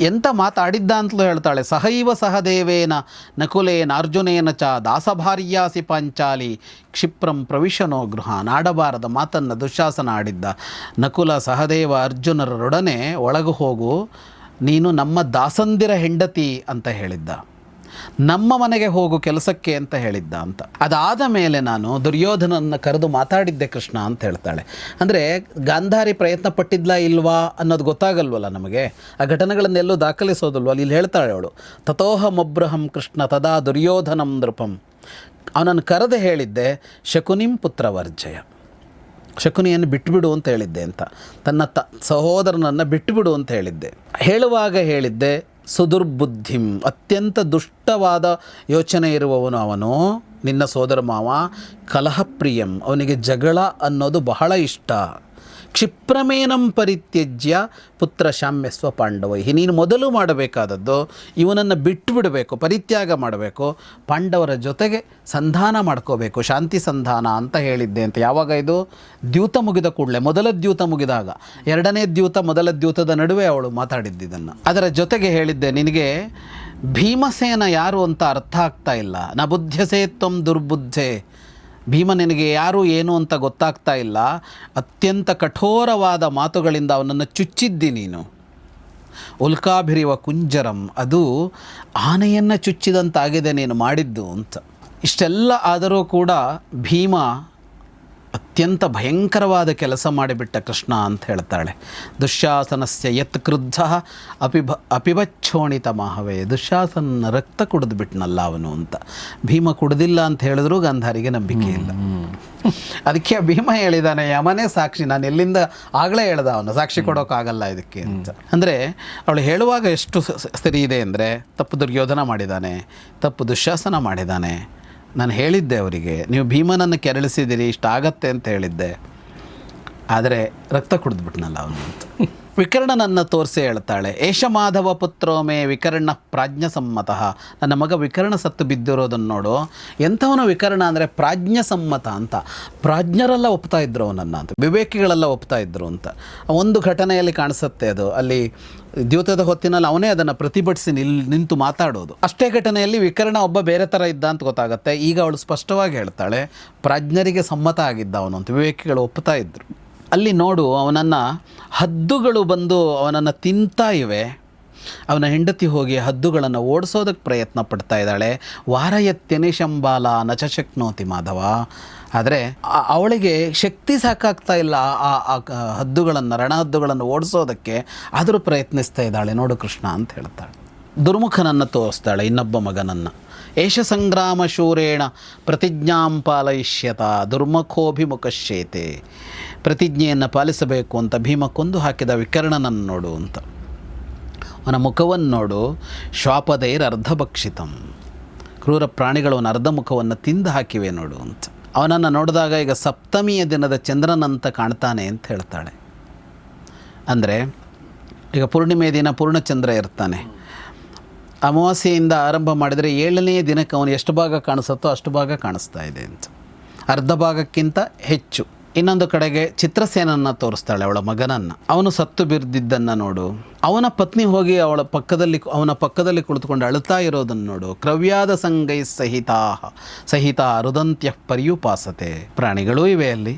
ಎಂಥ ಮಾತಾಡಿದ್ದ ಅಂತಲೂ ಹೇಳ್ತಾಳೆ. ಸಹೈವ ಸಹದೇವೇನ ನಕುಲೇನ ಅರ್ಜುನೇನ ಚ ದಾಸಭಾರ್ಯಾಸಿ ಪಾಂಚಾಲಿ ಕ್ಷಿಪ್ರಂ ಪ್ರವಿಶನೋ ಗೃಹಾನ್. ಆಡಬಾರದ ಮಾತನ್ನು ದುಶ್ಯಾಸನ ಆಡಿದ್ದ. ನಕುಲ ಸಹದೇವ ಅರ್ಜುನರೊಡನೆ ಒಳಗು ಹೋಗು, ನೀನು ನಮ್ಮ ದಾಸಂದಿರ ಹೆಂಡತಿ ಅಂತ ಹೇಳಿದ್ದ. ನಮ್ಮ ಮನೆಗೆ ಹೋಗು ಕೆಲಸಕ್ಕೆ ಅಂತ ಹೇಳಿದ್ದ ಅಂತ. ಅದಾದ ಮೇಲೆ ನಾನು ದುರ್ಯೋಧನನ್ನು ಕರೆದು ಮಾತಾಡಿದ್ದೆ ಕೃಷ್ಣ ಅಂತ ಹೇಳ್ತಾಳೆ. ಅಂದರೆ ಗಾಂಧಾರಿ ಪ್ರಯತ್ನ ಪಟ್ಟಿದ್ಲಾ ಇಲ್ವಾ ಅನ್ನೋದು ಗೊತ್ತಾಗಲ್ವಲ್ಲ ನಮಗೆ, ಆ ಘಟನೆಗಳನ್ನೆಲ್ಲೂ ದಾಖಲಿಸೋದಲ್ವ. ಅಲ್ಲಿ ಹೇಳ್ತಾಳೆ ಅವಳು, ತಥೋಹಮಬ್ರಹಂ ಕೃಷ್ಣ ತದಾ ದುರ್ಯೋಧನಂ ನೃಪಂ. ಅವನನ್ನು ಕರೆದು ಹೇಳಿದ್ದೆ, ಶಕುನಿಂ ಪುತ್ರವರ್ಜಯ, ಶಕುನಿಯನ್ನು ಬಿಟ್ಟುಬಿಡು ಅಂತ ಹೇಳಿದ್ದೆ ಅಂತ. ತನ್ನ ಸಹೋದರನನ್ನು ಬಿಟ್ಟುಬಿಡು ಅಂತ ಹೇಳಿದ್ದೆ. ಹೇಳುವಾಗ ಹೇಳಿದ್ದೆ, ಸುದುರ್ಬುದ್ಧಿಂ, ಅತ್ಯಂತ ದುಷ್ಟವಾದ ಯೋಚನೆ ಇರುವವನು ಅವನು, ನಿನ್ನ ಸೋದರ ಮಾವ. ಕಲಹಪ್ರಿಯಂ, ಅವನಿಗೆ ಜಗಳ ಅನ್ನೋದು ಬಹಳ ಇಷ್ಟ. ಕ್ಷಿಪ್ರಮೇನಂ ಪರಿತ್ಯಜ್ಯ ಪುತ್ರ ಶಾಮ್ಯಸ್ವ ಪಾಂಡವೈ. ನೀನು ಮೊದಲು ಮಾಡಬೇಕಾದದ್ದು ಇವನನ್ನು ಬಿಟ್ಟು ಬಿಡಬೇಕು, ಪರಿತ್ಯಾಗ ಮಾಡಬೇಕು, ಪಾಂಡವರ ಜೊತೆಗೆ ಸಂಧಾನ ಮಾಡ್ಕೋಬೇಕು, ಶಾಂತಿ ಸಂಧಾನ ಅಂತ ಹೇಳಿದ್ದೆ ಅಂತ. ಯಾವಾಗ ಇದು? ದ್ಯೂತ ಮುಗಿದ ಕೂಡಲೇ, ಮೊದಲ ದ್ಯೂತ ಮುಗಿದಾಗ. ಎರಡನೇ ದ್ಯೂತ ಮೊದಲ ದ್ಯೂತದ ನಡುವೆ ಅವಳು ಮಾತಾಡಿದ್ದನ್ನು. ಅದರ ಜೊತೆಗೆ ಹೇಳಿದ್ದೆ, ನಿನಗೆ ಭೀಮಸೇನ ಯಾರು ಅಂತ ಅರ್ಥ ಆಗ್ತಾ ಇಲ್ಲ. ನ ಬುದ್ಧಸೇ ತ್ವಂ ದುರ್ಬುದ್ಧೆ. ಭೀಮ ನಿನಗೆ ಯಾರು ಏನು ಅಂತ ಗೊತ್ತಾಗ್ತಾ ಇಲ್ಲ. ಅತ್ಯಂತ ಕಠೋರವಾದ ಮಾತುಗಳಿಂದ ಅವನನ್ನು ಚುಚ್ಚಿದ್ದಿ ನೀನು. ಉಲ್ಕಾಭಿರಿವ ಕುಂಜರಂ, ಅದು ಆನೆಯನ್ನು ಚುಚ್ಚಿದಂತಾಗಿದೆ ನೀನು ಮಾಡಿದ್ದು ಅಂತ. ಇಷ್ಟೆಲ್ಲ ಆದರೂ ಕೂಡ ಭೀಮ ಅತ್ಯಂತ ಭಯಂಕರವಾದ ಕೆಲಸ ಮಾಡಿಬಿಟ್ಟ ಕೃಷ್ಣ ಅಂತ ಹೇಳ್ತಾಳೆ. ದುಶ್ಯಾಸನಸ್ಯ ಯತ್ ಕ್ರುದ್ಧ ಅಪಿಬಚ್ಛೋಣಿತ ಮಾಹವೇ. ದುಶ್ಯಾಸನ ರಕ್ತ ಕುಡಿದು ಬಿಟ್ನಲ್ಲ ಅವನು ಅಂತ. ಭೀಮ ಕುಡ್ದಿಲ್ಲ ಅಂತ ಹೇಳಿದ್ರು ಗಾಂಧಾರಿಗೆ ನಂಬಿಕೆ ಇಲ್ಲ. ಅದಕ್ಕೆ ಭೀಮ ಹೇಳಿದಾನೆ, ಯಮನೇ ಸಾಕ್ಷಿ, ನಾನು ಎಲ್ಲಿಂದ ಆಗಲೇ ಹೇಳ್ದ ಅವನು, ಸಾಕ್ಷಿ ಕೊಡೋಕ್ಕಾಗಲ್ಲ ಇದಕ್ಕೆ ಅಂತ. ಅಂದರೆ ಅವಳು ಹೇಳುವಾಗ ಎಷ್ಟು ಸರಿ ಇದೆ ಅಂದರೆ, ತಪ್ಪು ದುರ್ಯೋಧನ ಮಾಡಿದ್ದಾನೆ, ತಪ್ಪು ದುಶ್ಯಾಸನ ಮಾಡಿದ್ದಾನೆ. ನಾನು ಹೇಳಿದ್ದೆ ಅವರಿಗೆ, ನೀವು ಭೀಮನನ್ನು ಕೆರಳಿಸಿದಿರಿ, ಇಷ್ಟ ಆಗತ್ತೆ ಅಂತ ಹೇಳಿದ್ದೆ, ಆದರೆ ರಕ್ತ ಕುಡಿದ್ಬಿಟ್ನಲ್ಲ ಅವನು ಅಂತ. ವಿಕರ್ಣನನ್ನು ತೋರಿಸಿ ಹೇಳ್ತಾಳೆ, ಏಷ ಮಾಧವ ಪುತ್ರೋಮೇ ವಿಕರ್ಣ ಪ್ರಾಜ್ಞಸಮ್ಮತಃ. ನನ್ನ ಮಗ ವಿಕರ್ಣ ಸತ್ತು ಬಿದ್ದಿರೋದನ್ನು ನೋಡು. ಎಂಥವನು ವಿಕರ್ಣ ಅಂದರೆ ಪ್ರಾಜ್ಞಸಮ್ಮತ ಅಂತ. ಪ್ರಾಜ್ಞರೆಲ್ಲ ಒಪ್ತಾ ಇದ್ರು ಅವನನ್ನು ಅಂತ, ವಿವೇಕಿಗಳೆಲ್ಲ ಒಪ್ತಾ ಇದ್ರು ಅಂತ. ಒಂದು ಘಟನೆಯಲ್ಲಿ ಕಾಣಿಸುತ್ತೆ ಅದು, ಅಲ್ಲಿ ದ್ಯೂತದ ಹೊತ್ತಿನಲ್ಲಿ ಅವನೇ ಅದನ್ನು ಪ್ರತಿಭಟಿಸಿ ನಿಂತು ಮಾತಾಡೋದು. ಅಷ್ಟೇ ಘಟನೆಯಲ್ಲಿ ವಿಕರ್ಣ ಒಬ್ಬ ಬೇರೆ ಥರ ಇದ್ದ ಅಂತ ಗೊತ್ತಾಗುತ್ತೆ. ಈಗ ಅವಳು ಸ್ಪಷ್ಟವಾಗಿ ಹೇಳ್ತಾಳೆ, ಪ್ರಾಜ್ಞರಿಗೆ ಸಮ್ಮತ ಆಗಿದ್ದ ಅವನು ಅಂತ, ವಿವೇಕಿಗಳು ಒಪ್ತಾ ಇದ್ದರು. ಅಲ್ಲಿ ನೋಡು, ಅವನನ್ನು ಹದ್ದುಗಳು ಬಂದು ಅವನನ್ನು ತಿಂತಾ ಇವೆ. ಅವನ ಹೆಂಡತಿ ಹೋಗಿ ಹದ್ದುಗಳನ್ನು ಓಡಿಸೋದಕ್ಕೆ ಪ್ರಯತ್ನ ಪಡ್ತಾ ಇದ್ದಾಳೆ. ವಾರಯತ್ಯನಿ ಶಂಬಾಲ ನಚ ಶಕ್ನೋತಿ ಮಾಧವ. ಆದರೆ ಅವಳಿಗೆ ಶಕ್ತಿ ಸಾಕಾಗ್ತಾ ಇಲ್ಲ ಆ ಹದ್ದುಗಳನ್ನು, ರಣಹದ್ದುಗಳನ್ನು ಓಡಿಸೋದಕ್ಕೆ. ಆದರೂ ಪ್ರಯತ್ನಿಸ್ತಾ ಇದ್ದಾಳೆ ನೋಡು ಕೃಷ್ಣ ಅಂತ ಹೇಳ್ತಾಳೆ. ದುರ್ಮುಖನನ್ನು ತೋರಿಸ್ತಾಳೆ, ಇನ್ನೊಬ್ಬ ಮಗನನ್ನು. ಏಷ ಸಂಗ್ರಾಮ ಶೂರೇಣ ಪ್ರತಿಜ್ಞಾಂ ಪಾಲಯಿಷ್ಯತ ದುರ್ಮುಖೋಭಿಮುಖಶ್ಯೇತೆ. ಪ್ರತಿಜ್ಞೆಯನ್ನು ಪಾಲಿಸಬೇಕು ಅಂತ ಭೀಮ ಕೊಂದು ಹಾಕಿದ ವಿಕರ್ಣನನ್ನು ನೋಡು ಅಂತ. ಅವನ ಮುಖವನ್ನು ನೋಡು, ಶ್ವಾಪದೈರ್ ಅರ್ಧಭಕ್ಷಿತಂ. ಕ್ರೂರ ಪ್ರಾಣಿಗಳು ಅವನ ಅರ್ಧ ಮುಖವನ್ನು ತಿಂದು ಹಾಕಿವೆ ನೋಡು ಅಂತ. ಅವನನ್ನು ನೋಡಿದಾಗ ಈಗ ಸಪ್ತಮಿಯ ದಿನದ ಚಂದ್ರನಂತ ಕಾಣ್ತಾನೆ ಅಂತ ಹೇಳ್ತಾಳೆ. ಅಂದರೆ ಈಗ ಪೂರ್ಣಿಮೆ ದಿನ ಪೂರ್ಣಚಂದ್ರ ಇರ್ತಾನೆ, ಅಮಾವಾಸ್ಯೆಯಿಂದ ಆರಂಭ ಮಾಡಿದರೆ 7ನೇ ದಿನಕ್ಕೆ ಅವನು ಎಷ್ಟು ಭಾಗ ಕಾಣಿಸುತ್ತೋ ಅಷ್ಟು ಭಾಗ ಕಾಣಿಸ್ತಾ ಇದೆ ಅಂತ, ಅರ್ಧ ಭಾಗಕ್ಕಿಂತ ಹೆಚ್ಚು. ಇನ್ನೊಂದು ಕಡೆಗೆ ಚಿತ್ರಸೇನನ್ನು ತೋರಿಸ್ತಾಳೆ, ಅವಳ ಮಗನನ್ನು. ಅವನು ಸತ್ತು ಬಿದ್ದಿದ್ದನ್ನು ನೋಡು, ಅವನ ಪತ್ನಿ ಹೋಗಿ ಅವನ ಪಕ್ಕದಲ್ಲಿ ಕುಳಿತುಕೊಂಡು ಅಳುತ್ತಾ ಇರೋದನ್ನು ನೋಡು. ಕ್ರವ್ಯಾದ ಸಂಗೈ ಸಹಿತ ರುದಂತ್ಯ ಪರ್ಯುಪಾಸತೆ. ಪ್ರಾಣಿಗಳೂ ಇವೆ ಅಲ್ಲಿ,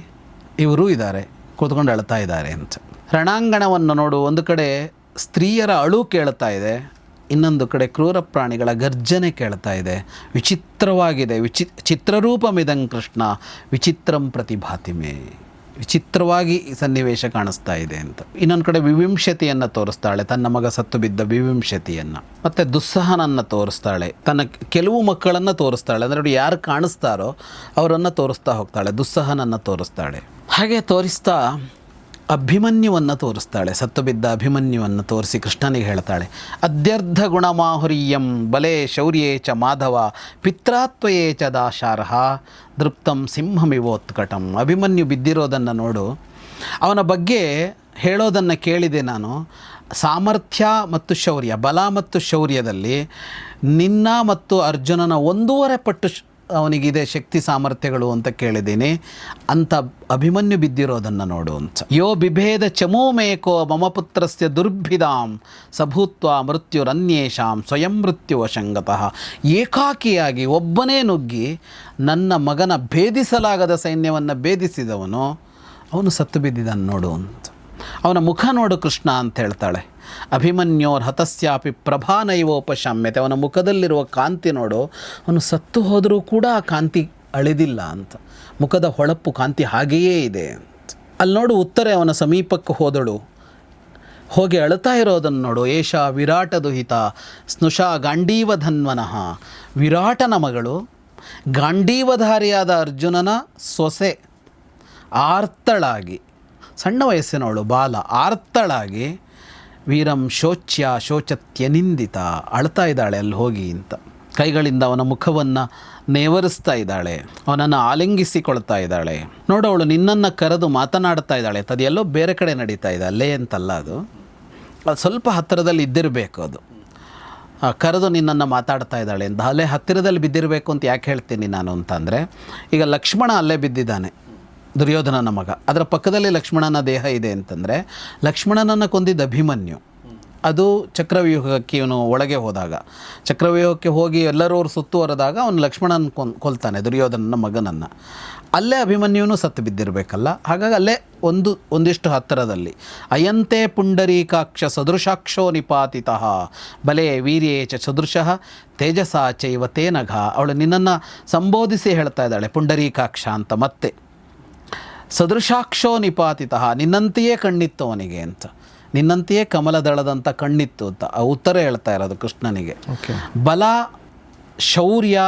ಇವರೂ ಇದ್ದಾರೆ, ಕೂತ್ಕೊಂಡು ಅಳ್ತಾ ಇದ್ದಾರೆ ಅಂತ. ರಣಾಂಗಣವನ್ನು ನೋಡು, ಒಂದು ಕಡೆ ಸ್ತ್ರೀಯರ ಅಳು ಕೇಳ್ತಾ ಇದೆ, ಇನ್ನೊಂದು ಕಡೆ ಕ್ರೂರ ಪ್ರಾಣಿಗಳ ಗರ್ಜನೆ ಕೇಳ್ತಾ ಇದೆ. ವಿಚಿತ್ರವಾಗಿದೆ. ಚಿತ್ರರೂಪಮಿದಂ ಕೃಷ್ಣ ವಿಚಿತ್ರಂ ಪ್ರತಿಭಾತಿಮೆ. ವಿಚಿತ್ರವಾಗಿ ಈ ಸನ್ನಿವೇಶ ಕಾಣಿಸ್ತಾ ಇದೆ ಅಂತ. ಇನ್ನೊಂದು ಕಡೆ ವಿವಿಂಶತಿಯನ್ನು ತೋರಿಸ್ತಾಳೆ, ತನ್ನ ಮಗ ಸತ್ತು ಬಿದ್ದ ವಿವಿಂಶತಿಯನ್ನು. ಮತ್ತು ದುಸ್ಸಹನನ್ನು ತೋರಿಸ್ತಾಳೆ, ತನ್ನ ಕೆಲವು ಮಕ್ಕಳನ್ನು ತೋರಿಸ್ತಾಳೆ. ಅಂದರೆ ಯಾರು ಕಾಣಿಸ್ತಾರೋ ಅವರನ್ನು ತೋರಿಸ್ತಾ ಹೋಗ್ತಾಳೆ, ದುಸ್ಸಹನನ್ನು ತೋರಿಸ್ತಾಳೆ. ಹಾಗೆ ತೋರಿಸ್ತಾ ಅಭಿಮನ್ಯುವನ್ನು ತೋರಿಸ್ತಾಳೆ. ಸತ್ತು ಬಿದ್ದ ಅಭಿಮನ್ಯುವನ್ನು ತೋರಿಸಿ ಕೃಷ್ಣನಿಗೆ ಹೇಳ್ತಾಳೆ, ಅದ್ಯರ್ಧ ಗುಣಮಾಹುರ್ಯಂ ಬಲೆ ಶೌರ್ಯೇ ಚ ಮಾಧವ ಪಿತ್ರಾತ್ವಯೇ ಚ ದಾಶಾರ್ಹ ದೃಪ್ತಂ ಸಿಂಹಮಿವೋತ್ಕಟಂ. ಅಭಿಮನ್ಯು ಬಿದ್ದಿರೋದನ್ನು ನೋಡು, ಅವನ ಬಗ್ಗೆ ಹೇಳೋದನ್ನು ಕೇಳಿದೆ ನಾನು. ಸಾಮರ್ಥ್ಯ ಮತ್ತು ಶೌರ್ಯ, ಬಲ ಮತ್ತು ಶೌರ್ಯದಲ್ಲಿ ನಿನ್ನ ಮತ್ತು ಅರ್ಜುನನ 1.5 ಪಟ್ಟು ಅವನಿಗಿದೆ ಶಕ್ತಿ ಸಾಮರ್ಥ್ಯಗಳು ಅಂತ ಕೇಳಿದ್ದೀನಿ. ಅಂಥ ಅಭಿಮನ್ಯು ಬಿದ್ದಿರೋದನ್ನು ನೋಡು ಅಂತ. ಯೋ ಬಿಭೇದ ಚಮೋಮೇಕೋ ಮಮ ಪುತ್ರಸ್ಯ ದುರ್ಭಿದಾಂ ಸಭೂತ್ವ ಮೃತ್ಯುರನ್ಯೇಷಾಂ ಸ್ವಯಂ ಮೃತ್ಯು ವಶಂಗತಃ. ಏಕಾಕಿಯಾಗಿ ಒಬ್ಬನೇ ನುಗ್ಗಿ ನನ್ನ ಮಗನ ಭೇದಿಸಲಾಗದ ಸೈನ್ಯವನ್ನು ಭೇದಿಸಿದವನು ಅವನು ಸತ್ತು ಬಿದ್ದಿದ್ದಾನೆ ನೋಡು ಅಂತ. ಅವನ ಮುಖ ನೋಡು ಕೃಷ್ಣ ಅಂತ ಹೇಳ್ತಾಳೆ. ಅಭಿಮನ್ಯೋರ್ ಹತಸ್ಯಾಪಿ ಪ್ರಭಾನೈವೋಪಶಮ್ಯತೆ. ಅವನ ಮುಖದಲ್ಲಿರುವ ಕಾಂತಿ ನೋಡು, ಅವನು ಸತ್ತು ಹೋದರೂ ಕೂಡ ಆ ಕಾಂತಿ ಅಳಿದಿಲ್ಲ ಅಂತ. ಮುಖದ ಹೊಳಪು ಕಾಂತಿ ಹಾಗೆಯೇ ಇದೆ ಅಂತ. ಅಲ್ಲಿ ನೋಡು, ಉತ್ತರೆ ಅವನ ಸಮೀಪಕ್ಕೆ ಹೋದಳು, ಹೋಗಿ ಅಳುತ್ತಾ ಇರೋದನ್ನು ನೋಡು. ಏಷ ವಿರಾಟ ದುಹಿತ ಸ್ನುಷಾ ಗಾಂಡೀವಧನ್ವನಃ. ವಿರಾಟನ ಮಗಳು, ಗಾಂಡೀವಧಾರಿಯಾದ ಅರ್ಜುನನ ಸೊಸೆ, ಆರ್ತಳಾಗಿ, ಸಣ್ಣ ವಯಸ್ಸಿನವಳು ಬಾಲ, ಆರ್ತಳಾಗಿ ವೀರಂ ಶೋಚತ್ಯನಿಂದಿತ. ಅಳ್ತಾ ಇದ್ದಾಳೆ ಅಲ್ಲಿ ಹೋಗಿ ಅಂತ. ಕೈಗಳಿಂದ ಅವನ ಮುಖವನ್ನು ನೇವರಿಸ್ತಾ ಇದ್ದಾಳೆ, ಅವನನ್ನು ಆಲಿಂಗಿಸಿಕೊಳ್ತಾ ಇದ್ದಾಳೆ. ನೋಡವಳು ನಿನ್ನನ್ನು ಕರೆದು ಮಾತನಾಡ್ತಾ ಇದ್ದಾಳೆ. ಅದೆಲ್ಲೋ ಬೇರೆ ಕಡೆ ನಡೀತಾ ಇದೆ, ಅಲ್ಲೇ ಅಂತಲ್ಲ, ಅದು ಸ್ವಲ್ಪ ಹತ್ತಿರದಲ್ಲಿ ಇದ್ದಿರಬೇಕು. ಅದು ಕರೆದು ನಿನ್ನನ್ನು ಮಾತಾಡ್ತಾ ಇದ್ದಾಳೆ ಅಂತ. ಅಲ್ಲೇ ಹತ್ತಿರದಲ್ಲಿ ಬಿದ್ದಿರಬೇಕು ಅಂತ ಯಾಕೆ ಹೇಳ್ತೀನಿ ನಾನು ಅಂತಂದರೆ, ಈಗ ಲಕ್ಷ್ಮಣ ಅಲ್ಲೇ ಬಿದ್ದಿದ್ದಾನೆ, ದುರ್ಯೋಧನನ ಮಗ. ಅದರ ಪಕ್ಕದಲ್ಲಿ ಲಕ್ಷ್ಮಣನ ದೇಹ ಇದೆ ಅಂತಂದರೆ, ಲಕ್ಷ್ಮಣನನ್ನು ಕೊಂದಿದ್ದ ಅಭಿಮನ್ಯು. ಅದು ಚಕ್ರವ್ಯೂಹಕ್ಕೆ ಇವನು ಒಳಗೆ ಹೋದಾಗ, ಚಕ್ರವ್ಯೂಹಕ್ಕೆ ಹೋಗಿ ಎಲ್ಲರೂ ಅವ್ರು ಸುತ್ತುವರೆದಾಗ ಅವನು ಲಕ್ಷ್ಮಣನ ಕೊಲ್ತಾನೆ, ದುರ್ಯೋಧನನ ಮಗನನ್ನು. ಅಲ್ಲೇ ಅಭಿಮನ್ಯುನು ಸತ್ತು ಬಿದ್ದಿರಬೇಕಲ್ಲ. ಹಾಗಾಗಿ ಅಲ್ಲೇ ಒಂದಿಷ್ಟು ಹತ್ತಿರದಲ್ಲಿ ಅಯಂತೆ ಪುಂಡರೀಕಾಕ್ಷ ಸದೃಶಾಕ್ಷೋ ನಿಪಾತಿತಃ ಬಲೆ ವೀರ್ಯೇ ಚ ಸದೃಶಃ ತೇಜಸ ಚೈವ ತೇನಘ. ಅವಳು ನಿನ್ನನ್ನು ಸಂಬೋಧಿಸಿ ಹೇಳ್ತಾ ಇದ್ದಾಳೆ ಪುಂಡರೀಕಾಕ್ಷ ಅಂತ. ಮತ್ತೆ ಸದೃಶಾಕ್ಷೋ ನಿಪಾತಿತಃ, ನಿನ್ನಂತೆಯೇ ಕಣ್ಣಿತ್ತು ಅವನಿಗೆ ಅಂತ, ನಿನ್ನಂತೆಯೇ ಕಮಲದಳದಂಥ ಕಣ್ಣಿತ್ತು ಅಂತ ಉತ್ತರ ಹೇಳ್ತಾ ಇರೋದು ಕೃಷ್ಣನಿಗೆ. ಬಲ, ಶೌರ್ಯ,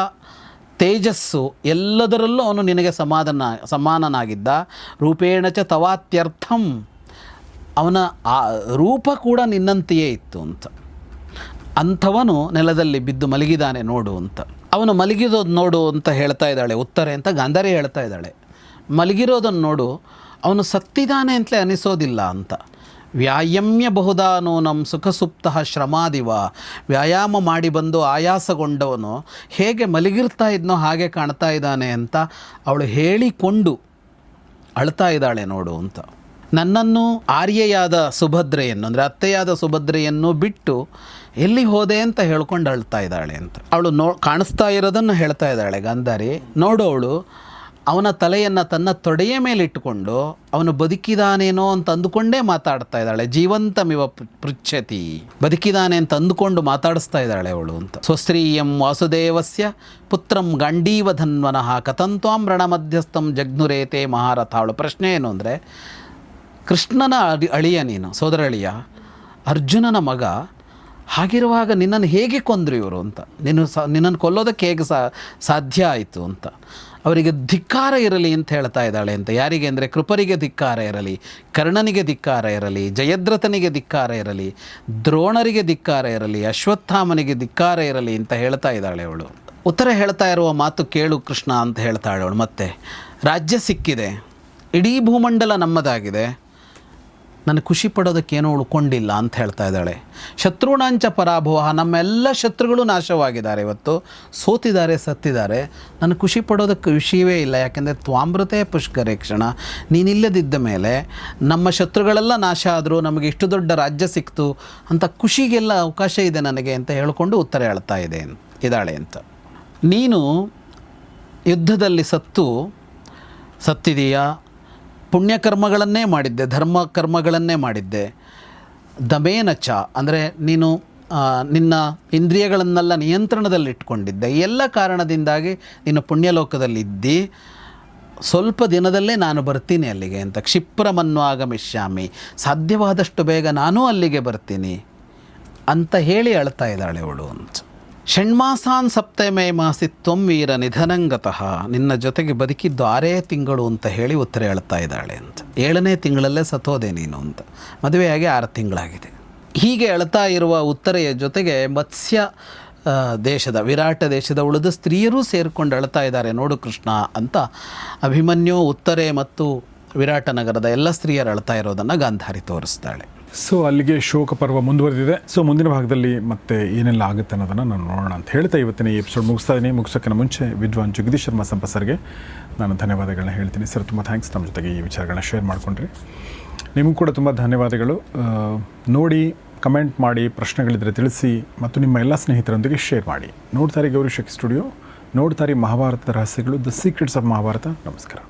ತೇಜಸ್ಸು ಎಲ್ಲದರಲ್ಲೂ ಅವನು ನಿನಗೆ ಸಮಾನನಾಗಿದ್ದ. ರೂಪೇಣ ಚ ತವಾತ್ಯರ್ಥಂ, ಅವನ ಆ ರೂಪ ಕೂಡ ನಿನ್ನಂತೆಯೇ ಇತ್ತು ಅಂತ. ಅಂಥವನು ನೆಲದಲ್ಲಿ ಬಿದ್ದು ಮಲಗಿದಾನೆ ನೋಡು ಅಂತ. ಅವನು ಮಲಗಿರೋದು ನೋಡು ಅಂತ ಹೇಳ್ತಾ ಇದ್ದಾಳೆ ಉತ್ತರೆ ಅಂತ ಗಾಂಧಾರಿ ಹೇಳ್ತಾ ಇದ್ದಾಳೆ. ಮಲಗಿರೋದನ್ನು ನೋಡು, ಅವನು ಸತ್ತಿದ್ದಾನೆ ಅಂತಲೇ ಅನಿಸೋದಿಲ್ಲ ಅಂತ. ವ್ಯಾಯಾಮ್ಯ ಬಹುದಾನೂನಂ ಸುಖಸುಪ್ತಃ ಶ್ರಮಾದಿವ. ವ್ಯಾಯಾಮ ಮಾಡಿ ಬಂದು ಆಯಾಸಗೊಂಡವನು ಹೇಗೆ ಮಲಗಿರ್ತಾ ಇದ್ನೋ ಹಾಗೆ ಕಾಣ್ತಾ ಇದ್ದಾನೆ ಅಂತ ಅವಳು ಹೇಳಿಕೊಂಡು ಅಳ್ತಾ ಇದ್ದಾಳೆ ನೋಡು ಅಂತ. ನನ್ನನ್ನು ಆರ್ಯೆಯಾದ ಸುಭದ್ರೆಯನ್ನು, ಅಂದರೆ ಅತ್ತೆಯಾದ ಸುಭದ್ರೆಯನ್ನು ಬಿಟ್ಟು ಎಲ್ಲಿ ಹೋದೆ ಅಂತ ಹೇಳ್ಕೊಂಡು ಅಳ್ತಾ ಇದ್ದಾಳೆ ಅಂತ. ಅವಳು ಕಾಣಿಸ್ತಾ ಇರೋದನ್ನು ಹೇಳ್ತಾ ಇದ್ದಾಳೆ ಗಾಂಧಾರಿ. ನೋಡು, ಅವಳು ಅವನ ತಲೆಯನ್ನು ತನ್ನ ತೊಡೆಯ ಮೇಲೆ ಇಟ್ಟುಕೊಂಡು ಅವನು ಬದುಕಿದಾನೇನೋ ಅಂತ ಅಂದುಕೊಂಡೇ ಮಾತಾಡ್ತಾ ಇದ್ದಾಳೆ. ಜೀವಂತಮಿವ ಪೃಚ್ಛತಿ, ಬದುಕಿದಾನೆ ಅಂತ ಅಂದುಕೊಂಡು ಮಾತಾಡಿಸ್ತಾ ಇದ್ದಾಳೆ ಅವಳು ಅಂತ. ಸ್ವಸ್ತ್ರೀಯಂ ವಾಸುದೇವಸ್ಯ ಪುತ್ರಂ ಗಾಂಡೀವಧನ್ವನಃ ಕಥಂತ್ವಾಂ ರಣಮಧ್ಯಸ್ಥಂ ಜಗ್ನುರೇತೆ ಮಹಾರಥ. ಅವಳು ಪ್ರಶ್ನೆ ಏನು ಅಂದರೆ, ಕೃಷ್ಣನ ಅಳಿಯ ನೀನು, ಸೋದರ ಅಳಿಯ, ಅರ್ಜುನನ ಮಗ, ಹಾಗಿರುವಾಗ ನಿನ್ನನ್ನು ಹೇಗೆ ಕೊಂದರು ಇವರು ಅಂತ, ನಿನ್ನನ್ನು ಕೊಲ್ಲೋದಕ್ಕೆ ಹೇಗೆ ಸಾಧ್ಯ ಆಯಿತು ಅಂತ. ಅವರಿಗೆ ಧಿಕ್ಕಾರ ಇರಲಿ ಅಂತ ಹೇಳ್ತಾ ಇದ್ದಾಳೆ ಅಂತ. ಯಾರಿಗೆ ಅಂದರೆ, ಕೃಪರಿಗೆ ಧಿಕ್ಕಾರ ಇರಲಿ, ಕರ್ಣನಿಗೆ ಧಿಕ್ಕಾರ ಇರಲಿ, ಜಯದ್ರಥನಿಗೆ ಧಿಕ್ಕಾರ ಇರಲಿ, ದ್ರೋಣರಿಗೆ ಧಿಕ್ಕಾರ ಇರಲಿ, ಅಶ್ವತ್ಥಾಮನಿಗೆ ಧಿಕ್ಕಾರ ಇರಲಿ ಅಂತ ಹೇಳ್ತಾ ಇದ್ದಾಳೆ ಅವಳು. ಉತ್ತರ ಹೇಳ್ತಾ ಇರುವ ಮಾತು ಕೇಳು ಕೃಷ್ಣ ಅಂತ ಹೇಳ್ತಾಳೆ ಅವಳು. ಮತ್ತೆ ರಾಜ್ಯ ಸಿಕ್ಕಿದೆ, ಇಡೀ ಭೂಮಂಡಲ ನಮ್ಮದಾಗಿದೆ, ನನಗೆ ಖುಷಿ ಪಡೋದಕ್ಕೇನೂ ಉಳ್ಕೊಂಡಿಲ್ಲ ಅಂತ ಹೇಳ್ತಾ ಇದ್ದಾಳೆ. ಶತ್ರುಣಾಂಚ ಪರಾಭವ, ನಮ್ಮೆಲ್ಲ ಶತ್ರುಗಳು ನಾಶವಾಗಿದ್ದಾರೆ, ಇವತ್ತು ಸೋತಿದ್ದಾರೆ, ಸತ್ತಿದ್ದಾರೆ, ನನಗೆ ಖುಷಿ ಪಡೋದಕ್ಕೆ ವಿಷಯವೇ ಇಲ್ಲ. ಯಾಕೆಂದರೆ ತ್ವಾಮೃತೆ ಪುಷ್ಕರೇಕ್ಷಣ, ನೀನಿಲ್ಲದಿದ್ದ ಮೇಲೆ ನಮ್ಮ ಶತ್ರುಗಳೆಲ್ಲ ನಾಶ ಆದರೂ ನಮಗೆ ಇಷ್ಟು ದೊಡ್ಡ ರಾಜ್ಯ ಸಿಕ್ತು ಅಂತ ಖುಷಿಗೆಲ್ಲ ಅವಕಾಶ ಇದೆ ನನಗೆ ಅಂತ ಹೇಳಿಕೊಂಡು ಉತ್ತರ ಹೇಳ್ತಾ ಇದ್ದಾಳೆ ಅಂತ. ನೀನು ಯುದ್ಧದಲ್ಲಿ ಸತ್ತಿದೀಯಾ, ಪುಣ್ಯಕರ್ಮಗಳನ್ನೇ ಮಾಡಿದ್ದೆ, ಧರ್ಮ ಕರ್ಮಗಳನ್ನೇ ಮಾಡಿದ್ದೆ. ದಮೇನಚ ಅಂದರೆ ನೀನು ನಿನ್ನ ಇಂದ್ರಿಯಗಳನ್ನೆಲ್ಲ ನಿಯಂತ್ರಣದಲ್ಲಿಟ್ಕೊಂಡಿದ್ದೆ. ಈ ಎಲ್ಲ ಕಾರಣದಿಂದಾಗಿ ನೀನು ಪುಣ್ಯಲೋಕದಲ್ಲಿದ್ದಿ. ಸ್ವಲ್ಪ ದಿನದಲ್ಲೇ ನಾನು ಬರ್ತೀನಿ ಅಲ್ಲಿಗೆ ಅಂತ. ಕ್ಷಿಪ್ರಮನ್ವಾಗಮಿಷ್ಯಾಮಿ, ಸಾಧ್ಯವಾದಷ್ಟು ಬೇಗ ನಾನೂ ಅಲ್ಲಿಗೆ ಬರ್ತೀನಿ ಅಂತ ಹೇಳಿ ಅಳ್ತಾ ಇದ್ದಾಳೆ ಅವಳು ಅಂತ. ಷಣ್ಮಾಸಾನ್ ಸಪ್ತಮೇ ಮಾಸಿ ತ್ವಂ ವೀರ ನಿಧನಂಗತಃ, ನಿನ್ನ ಜೊತೆಗೆ ಬದುಕಿದ್ದು 6 ತಿಂಗಳು ಅಂತ ಹೇಳಿ ಉತ್ತರ ಹೇಳ್ತಾ ಇದ್ದಾಳೆ ಅಂತ. 7ನೇ ತಿಂಗಳಲ್ಲೇ ಸತ್ತೋದೆ ನೀನು ಅಂತ. ಮದುವೆಯಾಗಿ 6 ತಿಂಗಳಾಗಿದೆ. ಹೀಗೆ ಅಳ್ತಾ ಇರುವ ಉತ್ತರೆಯ ಜೊತೆಗೆ ಮತ್ಸ್ಯ ದೇಶದ ವಿರಾಟ ದೇಶದ ಉಳಿದ ಸ್ತ್ರೀಯರೂ ಸೇರಿಕೊಂಡು ಅಳ್ತಾ ಇದ್ದಾರೆ. ನೋಡು ಕೃಷ್ಣ ಅಂತ ಅಭಿಮನ್ಯು, ಉತ್ತರೆ ಮತ್ತು ವಿರಾಟ ನಗರದ ಎಲ್ಲ ಸ್ತ್ರೀಯರು ಅಳ್ತಾ ಇರೋದನ್ನು ಗಾಂಧಾರಿ ತೋರಿಸ್ತಾಳೆ. ಸೊ ಅಲ್ಲಿಗೆ ಶೋಕ ಪರ್ವ ಮುಂದುವರೆದಿದೆ. ಸೊ ಮುಂದಿನ ಭಾಗದಲ್ಲಿ ಮತ್ತೆ ಏನೆಲ್ಲ ಆಗುತ್ತೆ ಅನ್ನೋದನ್ನು ನಾನು ನೋಡೋಣ ಅಂತ ಹೇಳ್ತಾ ಇವತ್ತಿನ ಈ ಎಪಿಸೋಡ್ ಮುಗಿಸ್ತಾ ಇದ್ದೀನಿ. ಮುಗಿಸೋಕ್ಕಿಂತ ಮುಂಚೆ ವಿದ್ವಾನ್ ಜಗದೀಶ್ ಶರ್ಮಾ ಸಂಪತ್ ಸರ್ಗೆ ನಾನು ಧನ್ಯವಾದಗಳನ್ನ ಹೇಳ್ತೀನಿ. ಸರ್, ತುಂಬ ಥ್ಯಾಂಕ್ಸ್ ನಮ್ಮ ಜೊತೆಗೆ ಈ ವಿಚಾರಗಳನ್ನ ಶೇರ್ ಮಾಡಿಕೊಂಡ್ರಿ. ನಿಮಗೂ ಕೂಡ ತುಂಬ ಧನ್ಯವಾದಗಳು. ನೋಡಿ, ಕಮೆಂಟ್ ಮಾಡಿ, ಪ್ರಶ್ನೆಗಳಿದ್ದರೆ ತಿಳಿಸಿ ಮತ್ತು ನಿಮ್ಮ ಎಲ್ಲ ಸ್ನೇಹಿತರೊಂದಿಗೆ ಶೇರ್ ಮಾಡಿ. ನೋಡ್ತಾರೆ ಗೌರಿ ಶಕ್ಕಿ ಸ್ಟುಡಿಯೋ, ನೋಡ್ತಾರೆ ಮಹಾಭಾರತ ರಹಸ್ಯಗಳು, ದ ಸೀಕ್ರೆಟ್ಸ್ ಆಫ್ ಮಹಾಭಾರತ. ನಮಸ್ಕಾರ.